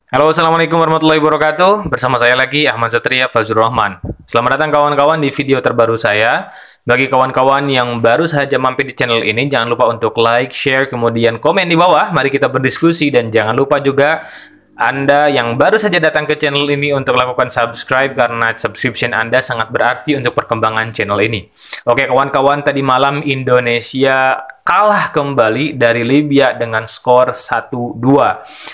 Halo, assalamualaikum warahmatullahi wabarakatuh. Bersama saya lagi Ahmad Satria Fazrul Rahman. Selamat datang kawan-kawan di video terbaru saya. Bagi kawan-kawan yang baru saja mampir di channel ini, jangan lupa untuk like, share, kemudian komen di bawah. Mari kita berdiskusi dan jangan lupa juga Anda yang baru saja datang ke channel ini untuk lakukan subscribe karena subscription Anda sangat berarti untuk perkembangan channel ini. Oke kawan-kawan, tadi malam Indonesia kalah kembali dari Libya dengan skor 1-2.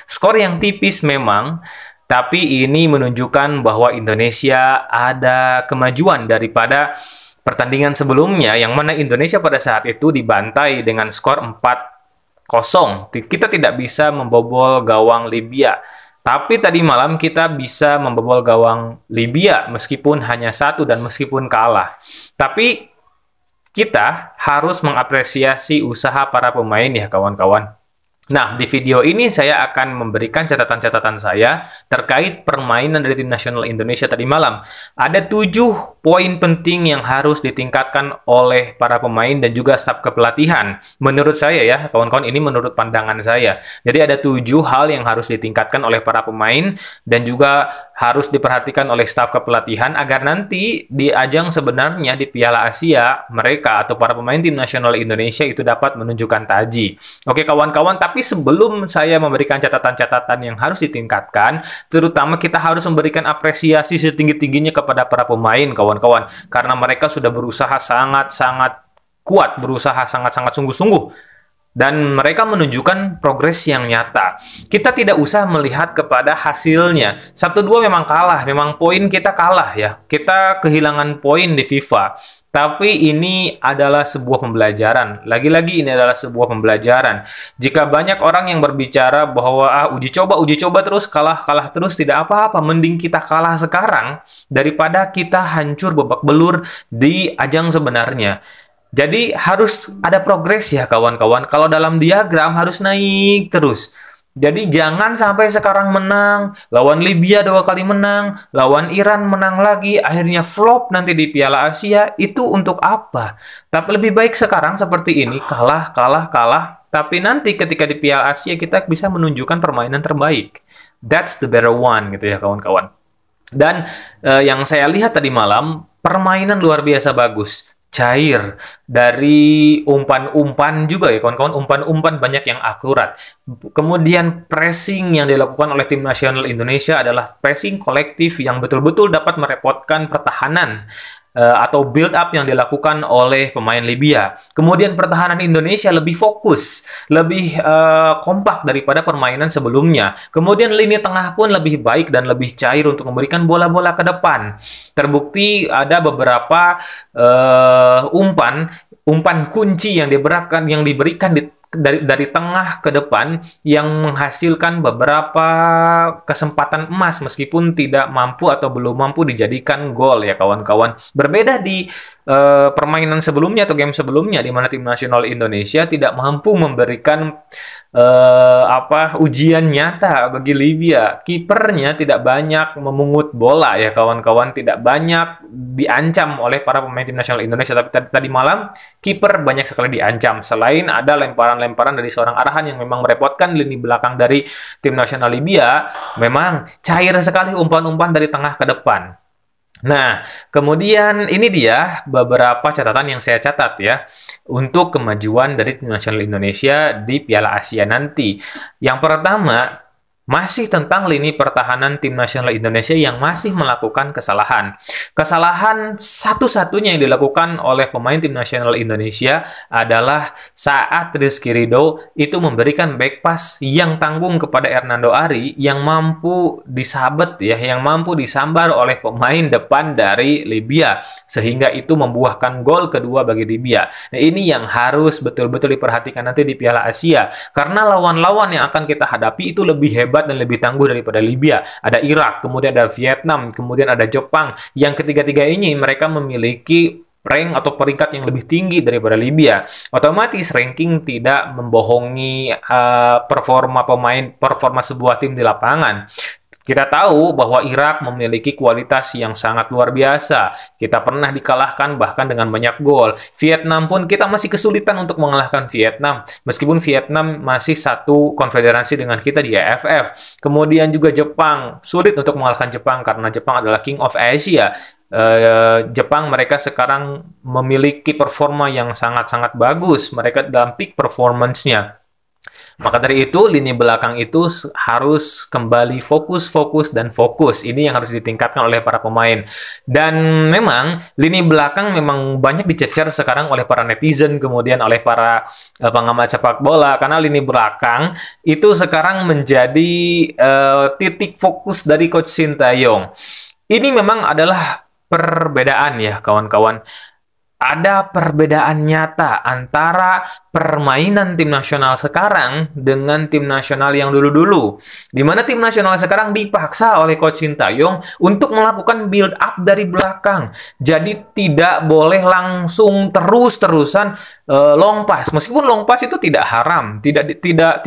Skor yang tipis memang, tapi ini menunjukkan bahwa Indonesia ada kemajuan daripada pertandingan sebelumnya yang mana Indonesia pada saat itu dibantai dengan skor 4-0. Kita tidak bisa membobol gawang Libya. Tapi tadi malam kita bisa membobol gawang Libya meskipun hanya satu dan meskipun kalah. Tapi kita harus mengapresiasi usaha para pemain ya kawan-kawan. Nah, di video ini saya akan memberikan catatan-catatan saya terkait permainan dari tim nasional Indonesia tadi malam. Ada 7 poin penting yang harus ditingkatkan oleh para pemain dan juga staf kepelatihan. Menurut saya ya, kawan-kawan, ini menurut pandangan saya. Jadi ada 7 hal yang harus ditingkatkan oleh para pemain dan juga harus diperhatikan oleh staf kepelatihan agar nanti di ajang sebenarnya di Piala Asia mereka atau para pemain tim nasional Indonesia itu dapat menunjukkan taji. Oke kawan-kawan, tapi sebelum saya memberikan catatan-catatan yang harus ditingkatkan, terutama kita harus memberikan apresiasi setinggi-tingginya kepada para pemain kawan-kawan karena mereka sudah berusaha sangat-sangat kuat, berusaha sangat-sangat sungguh-sungguh dan mereka menunjukkan progres yang nyata. Kita tidak usah melihat kepada hasilnya. 1-2 memang kalah, memang poin kita kalah ya. Kita kehilangan poin di FIFA. Tapi ini adalah sebuah pembelajaran. Lagi-lagi ini adalah sebuah pembelajaran. Jika banyak orang yang berbicara bahwa uji coba terus, kalah terus, tidak apa-apa. Mending kita kalah sekarang daripada kita hancur babak belur di ajang sebenarnya. Jadi harus ada progres ya kawan-kawan. Kalau dalam diagram harus naik terus. Jadi jangan sampai sekarang menang, lawan Libya 2 kali menang, lawan Iran menang lagi, akhirnya flop nanti di Piala Asia. Itu untuk apa? Tapi lebih baik sekarang seperti ini, kalah. Tapi nanti ketika di Piala Asia kita bisa menunjukkan permainan terbaik. That's the better one gitu ya kawan-kawan. Dan yang saya lihat tadi malam, permainan luar biasa bagus. Cair dari umpan-umpan juga ya kawan-kawan, umpan-umpan banyak yang akurat. Kemudian pressing yang dilakukan oleh tim nasional Indonesia adalah pressing kolektif yang betul-betul dapat merepotkan pertahanan atau build up yang dilakukan oleh pemain Libya. Kemudian pertahanan Indonesia lebih fokus, lebih kompak daripada permainan sebelumnya. Kemudian lini tengah pun lebih baik dan lebih cair untuk memberikan bola-bola ke depan. Terbukti ada beberapa umpan kunci yang diberikan dari tengah ke depan yang menghasilkan beberapa kesempatan emas meskipun tidak mampu atau belum mampu dijadikan gol ya kawan-kawan. Berbeda di permainan sebelumnya atau game sebelumnya di mana tim nasional Indonesia tidak mampu memberikan ujian nyata bagi Libya. Kipernya tidak banyak memungut bola ya kawan-kawan, tidak banyak diancam oleh para pemain tim nasional Indonesia. Tapi tadi malam kiper banyak sekali diancam. Selain ada lemparan dari seorang arahan yang memang merepotkan lini belakang dari tim nasional Libya, memang cair sekali umpan-umpan dari tengah ke depan. Nah, kemudian ini dia beberapa catatan yang saya catat ya untuk kemajuan dari tim nasional Indonesia di Piala Asia nanti. Yang pertama, masih tentang lini pertahanan tim nasional Indonesia yang masih melakukan kesalahan. Kesalahan satu-satunya yang dilakukan oleh pemain tim nasional Indonesia adalah saat Rizky Ridho itu memberikan back pass yang tanggung kepada Hernando Ari yang mampu disabet ya, yang mampu disambar oleh pemain depan dari Libya sehingga itu membuahkan gol kedua bagi Libya. Nah, ini yang harus betul-betul diperhatikan nanti di Piala Asia karena lawan-lawan yang akan kita hadapi itu lebih hebat dan lebih tangguh daripada Libya. Ada Irak, kemudian ada Vietnam, kemudian ada Jepang. Yang ketiga-tiga ini mereka memiliki rank atau peringkat yang lebih tinggi daripada Libya. Otomatis ranking tidak membohongi performa sebuah tim di lapangan. Kita tahu bahwa Irak memiliki kualitas yang sangat luar biasa. Kita pernah dikalahkan bahkan dengan banyak gol. Vietnam pun kita masih kesulitan untuk mengalahkan Vietnam. Meskipun Vietnam masih satu konfederasi dengan kita di AFF. Kemudian juga Jepang. Sulit untuk mengalahkan Jepang karena Jepang adalah King of Asia. Jepang mereka sekarang memiliki performa yang sangat-sangat bagus. Mereka dalam peak performance-nya. Maka dari itu, lini belakang itu harus kembali fokus. Ini yang harus ditingkatkan oleh para pemain. Dan memang, lini belakang memang banyak dicecer sekarang oleh para netizen, kemudian oleh para pengamat sepak bola. Karena lini belakang itu sekarang menjadi titik fokus dari Coach Sintayong. Ini memang adalah perbedaan ya, kawan-kawan. Ada perbedaan nyata antara permainan tim nasional sekarang dengan tim nasional yang dulu-dulu. Di mana tim nasional sekarang dipaksa oleh Coach Sintayong untuk melakukan build up dari belakang. Jadi tidak boleh langsung terus-terusan long pass. Meskipun long pass itu tidak haram, tidak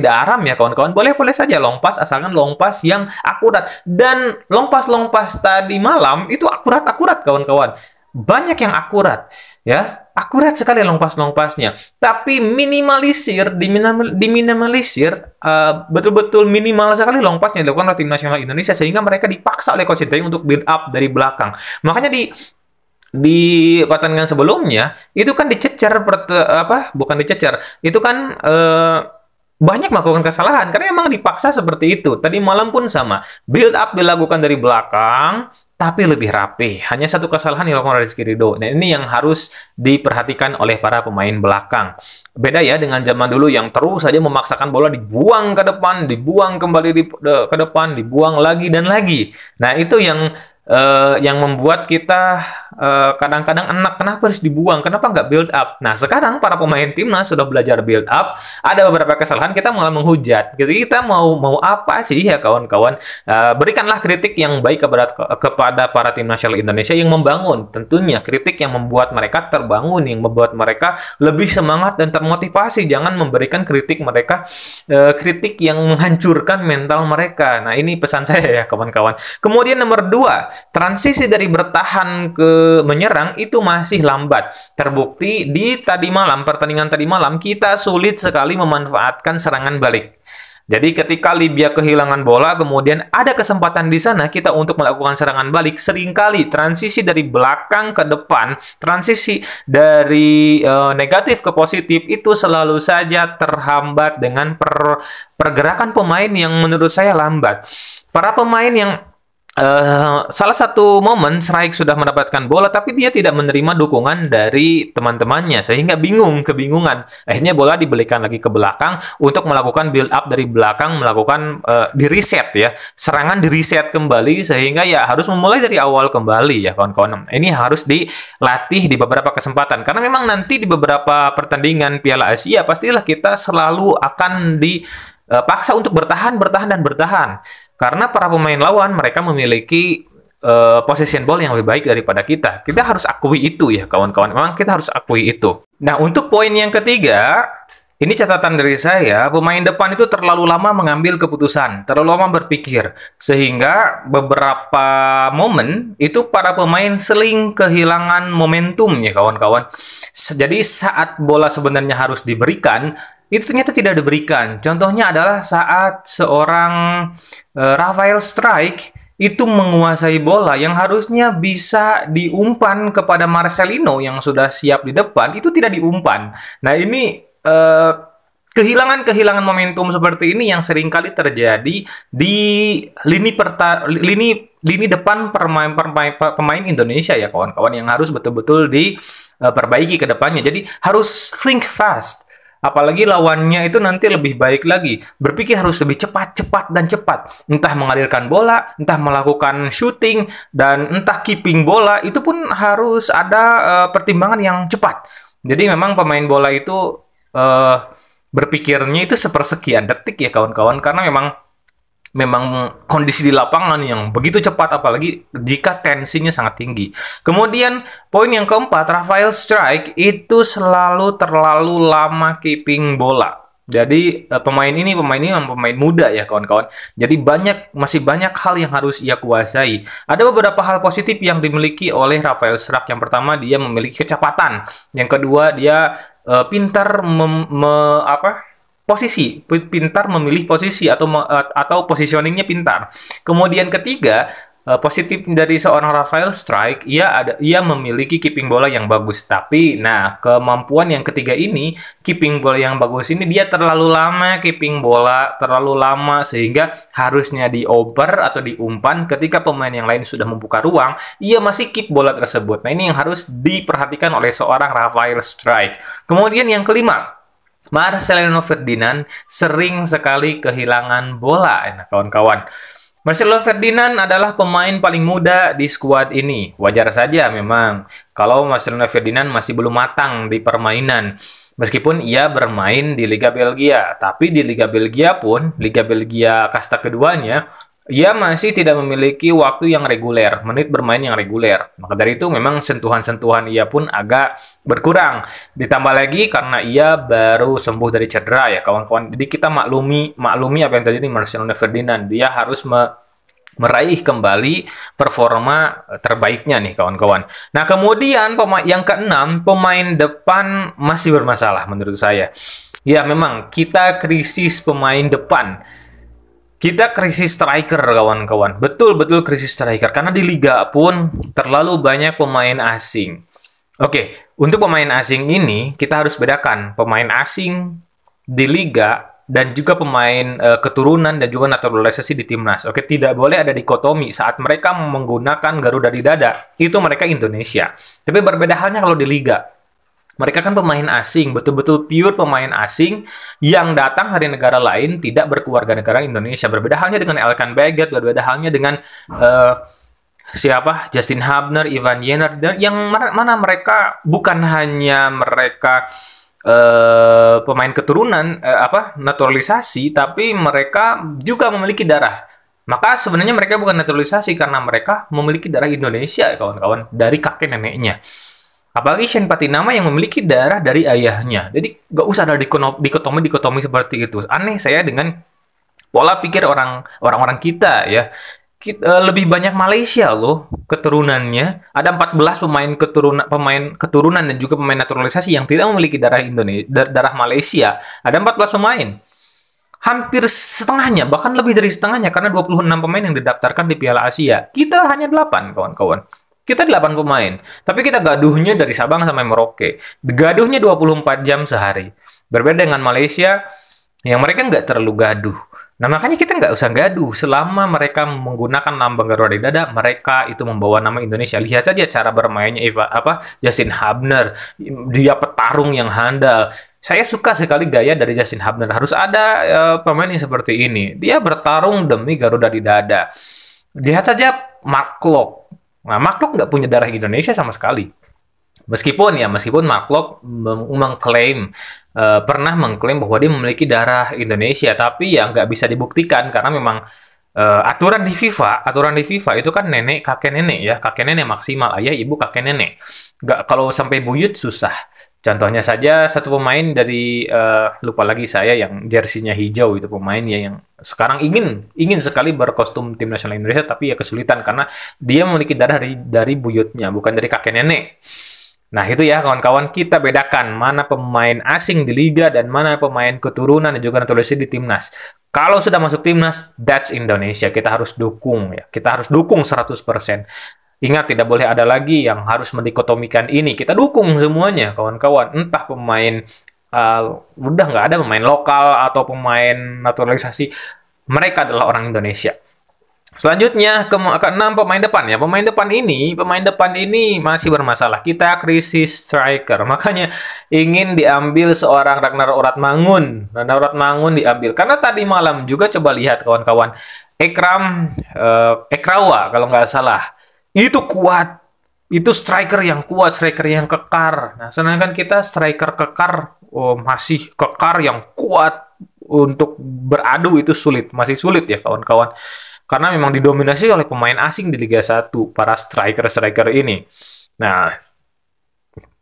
haram ya kawan-kawan. Boleh-boleh saja long pass asalkan long pass yang akurat. Dan long pass tadi malam itu akurat kawan-kawan. Banyak yang akurat, ya, akurat sekali long pass-nya. Tapi diminimalisir, betul-betul minimal sekali long pass yang dilakukan oleh tim nasional Indonesia sehingga mereka dipaksa oleh Coach Sintayong untuk build up dari belakang. Makanya di pertandingan sebelumnya itu kan itu kan banyak melakukan kesalahan karena memang dipaksa seperti itu. Tadi malam pun sama, build up dilakukan dari belakang tapi lebih rapi. Hanya satu kesalahan yang dilakukan oleh Rizky Ridho. Nah, ini yang harus diperhatikan oleh para pemain belakang. Beda ya dengan zaman dulu yang terus saja memaksakan bola dibuang ke depan, dibuang kembali ke depan, dibuang lagi dan lagi. Nah, itu yang membuat kita kadang-kadang enak, kenapa harus dibuang, kenapa nggak build up. Nah, sekarang para pemain timnas sudah belajar build up, ada beberapa kesalahan kita malah menghujat. Jadi kita mau apa sih ya kawan-kawan? Berikanlah kritik yang baik kepada para tim nasional Indonesia yang membangun. Tentunya kritik yang membuat mereka terbangun, yang membuat mereka lebih semangat dan termotivasi. Jangan memberikan kritik mereka kritik yang menghancurkan mental mereka. Nah, ini pesan saya ya kawan-kawan. Kemudian nomor 2, transisi dari bertahan ke menyerang itu masih lambat. Terbukti di pertandingan tadi malam kita sulit sekali memanfaatkan serangan balik. Jadi ketika Libya kehilangan bola, kemudian ada kesempatan di sana kita untuk melakukan serangan balik. Seringkali transisi dari belakang ke depan, transisi dari negatif ke positif itu selalu saja terhambat dengan pergerakan pemain yang menurut saya lambat. Para pemain yang salah satu momen Strike sudah mendapatkan bola tapi dia tidak menerima dukungan dari teman-temannya sehingga kebingungan. Akhirnya bola diberikan lagi ke belakang untuk melakukan build up dari belakang, melakukan di reset ya. Serangan di reset kembali sehingga ya harus memulai dari awal kembali ya kawan-kawan. Ini harus dilatih di beberapa kesempatan karena memang nanti di beberapa pertandingan Piala Asia pastilah kita selalu akan dipaksa untuk bertahan. Karena para pemain lawan mereka memiliki possession ball yang lebih baik daripada kita. Kita harus akui itu ya kawan-kawan. Memang kita harus akui itu. Nah, untuk poin yang ketiga, ini catatan dari saya, pemain depan itu terlalu lama mengambil keputusan, terlalu lama berpikir. Sehingga beberapa momen itu para pemain seling kehilangan momentum ya kawan-kawan. Jadi saat bola sebenarnya harus diberikan, itu ternyata tidak diberikan. Contohnya adalah saat seorang Rafael Strike itu menguasai bola yang harusnya bisa diumpan kepada Marcelino yang sudah siap di depan, itu tidak diumpan. Nah, ini kehilangan momentum seperti ini yang seringkali terjadi di lini depan pemain Indonesia ya kawan-kawan, yang harus betul-betul diperbaiki ke depannya. Jadi harus think fast. Apalagi lawannya itu nanti lebih baik lagi. Berpikir harus lebih cepat. Entah mengalirkan bola, entah melakukan shooting, dan entah keeping bola. Itu pun harus ada pertimbangan yang cepat. Jadi memang pemain bola itu berpikirnya itu sepersekian detik ya kawan-kawan. Karena memang kondisi di lapangan yang begitu cepat, apalagi jika tensinya sangat tinggi. Kemudian poin yang keempat, Rafael Strike itu selalu terlalu lama keeping bola. Jadi pemain ini memang pemain muda ya kawan-kawan. Jadi masih banyak hal yang harus ia kuasai. Ada beberapa hal positif yang dimiliki oleh Rafael Struijk. Yang pertama, dia memiliki kecepatan. Yang kedua, dia pintar pintar memilih posisi atau positioningnya pintar. Kemudian ketiga, positif dari seorang Rafael Struijk, ia memiliki keeping bola yang bagus. Tapi, nah, kemampuan yang ketiga ini, keeping bola yang bagus ini, dia terlalu lama keeping bola, terlalu lama sehingga harusnya dioper atau diumpan ketika pemain yang lain sudah membuka ruang, ia masih keep bola tersebut. Nah, ini yang harus diperhatikan oleh seorang Rafael Struijk. Kemudian yang kelima, Marcelino Ferdinand sering sekali kehilangan bola. Nah, kawan-kawan, Marcelo Ferdinand adalah pemain paling muda di skuad ini. Wajar saja memang kalau Marcelo Ferdinand masih belum matang di permainan. Meskipun ia bermain di Liga Belgia, tapi di Liga Belgia pun, Liga Belgia kasta keduanya, ia masih tidak memiliki waktu yang reguler, menit bermain yang reguler. Maka dari itu memang sentuhan-sentuhan ia pun agak berkurang. Ditambah lagi karena ia baru sembuh dari cedera ya kawan-kawan. Jadi kita maklumi apa yang terjadi Marcelo Ferdinand. Dia harus meraih kembali performa terbaiknya nih kawan-kawan. Nah, kemudian yang keenam, pemain depan masih bermasalah menurut saya. Ya, memang kita krisis pemain depan. Kita krisis striker, kawan-kawan. Betul-betul krisis striker. Karena di Liga pun terlalu banyak pemain asing. Oke, untuk pemain asing ini, kita harus bedakan pemain asing di Liga dan juga pemain keturunan dan juga naturalisasi di timnas. Oke, tidak boleh ada dikotomi saat mereka menggunakan Garuda di dada. Itu mereka Indonesia. Tapi berbeda halnya kalau di Liga. Mereka kan pemain asing, betul-betul pure pemain asing yang datang dari negara lain, tidak berkeluarga negara Indonesia. Berbeda halnya dengan Elkan Baggett, berbeda halnya dengan Justin Hubner, Ivan Jenner, dan yang mana mereka bukan hanya mereka pemain keturunan naturalisasi, tapi mereka juga memiliki darah. Maka sebenarnya mereka bukan naturalisasi karena mereka memiliki darah Indonesia, kawan-kawan, dari kakek neneknya. Apalagi Shane Patinama yang memiliki darah dari ayahnya. Jadi nggak usah ada dikotomi seperti itu. Aneh saya dengan pola pikir orang-orang kita ya. Lebih banyak Malaysia loh keturunannya. Ada 14 pemain keturunan dan juga pemain naturalisasi yang tidak memiliki darah darah Malaysia. Ada 14 pemain. Hampir setengahnya, bahkan lebih dari setengahnya karena 26 pemain yang didaftarkan di Piala Asia. Kita hanya 8, kawan-kawan. Kita 8 pemain, tapi kita gaduhnya dari Sabang sampai Merauke. Gaduhnya 24 jam sehari. Berbeda dengan Malaysia, yang mereka nggak terlalu gaduh. Nah, makanya kita nggak usah gaduh. Selama mereka menggunakan lambang Garuda di dada, mereka itu membawa nama Indonesia. Lihat saja cara bermainnya Justin Hubner. Dia petarung yang handal. Saya suka sekali gaya dari Justin Hubner. Harus ada pemain yang seperti ini. Dia bertarung demi Garuda di dada. Lihat saja Mark Klok. Nah, Mark Klok nggak punya darah Indonesia sama sekali. Meskipun Mark Klok pernah mengklaim bahwa dia memiliki darah Indonesia, tapi ya nggak bisa dibuktikan karena memang aturan di FIFA itu kan kakek nenek maksimal, ayah ibu kakek nenek. Kalau sampai buyut susah. Contohnya saja satu pemain dari lupa lagi saya yang jersinya hijau, itu pemain ya yang sekarang ingin sekali berkostum tim nasional Indonesia, tapi ya kesulitan karena dia memiliki darah dari buyutnya, bukan dari kakek nenek. Nah, itu ya kawan-kawan, kita bedakan mana pemain asing di liga dan mana pemain keturunan dan juga naturalisasi di timnas. Kalau sudah masuk timnas, that's Indonesia. Kita harus dukung ya. Kita harus dukung 100%. Ingat, tidak boleh ada lagi yang harus mendikotomikan ini. Kita dukung semuanya, kawan-kawan. Entah pemain, udah nggak ada pemain lokal atau pemain naturalisasi. Mereka adalah orang Indonesia. Selanjutnya, ke-6 pemain depan ya. Pemain depan ini masih bermasalah. Kita krisis striker. Makanya ingin diambil seorang Ragnar Oratmangun. Ragnar Oratmangun diambil. Karena tadi malam juga coba lihat kawan-kawan. Ekrawa kalau nggak salah. Itu kuat. Itu striker yang kuat, striker yang kekar. Nah, sedangkan kita striker kekar, masih kekar yang kuat untuk beradu itu sulit. Masih sulit ya kawan-kawan. Karena memang didominasi oleh pemain asing di Liga 1, para striker-striker ini. Nah,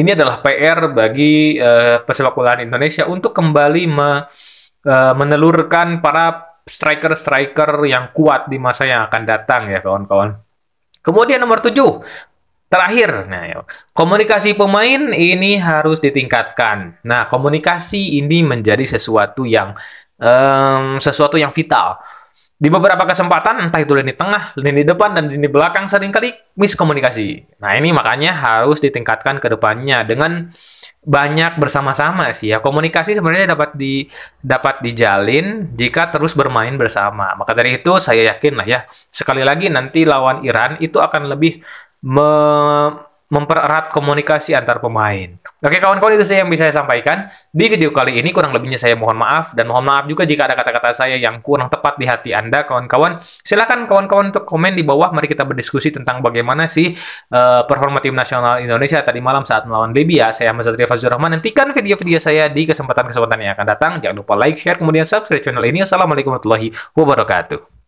ini adalah PR bagi pesepak bola Indonesia untuk kembali menelurkan para striker-striker yang kuat di masa yang akan datang ya kawan-kawan. Kemudian nomor 7, terakhir, nah, komunikasi pemain ini harus ditingkatkan. Nah, komunikasi ini menjadi sesuatu yang vital. Di beberapa kesempatan, entah itu lini tengah, lini depan, dan lini belakang seringkali miskomunikasi. Nah, ini makanya harus ditingkatkan ke depannya dengan banyak bersama-sama sih ya. Komunikasi sebenarnya dapat dijalin jika terus bermain bersama. Maka dari itu saya yakin lah ya. Sekali lagi nanti lawan Iran itu akan lebih mempererat komunikasi antar pemain. Oke kawan-kawan, itu saya yang bisa saya sampaikan di video kali ini. Kurang lebihnya saya mohon maaf, dan mohon maaf juga jika ada kata-kata saya yang kurang tepat di hati Anda kawan-kawan. Silakan kawan-kawan untuk komen di bawah. Mari kita berdiskusi tentang bagaimana sih performa tim nasional Indonesia tadi malam saat melawan Libya. Saya Ahmad Satria Fazlur Rahman. Nantikan video-video saya di kesempatan-kesempatan yang akan datang. Jangan lupa like, share, kemudian subscribe channel ini. Assalamualaikum warahmatullahi wabarakatuh.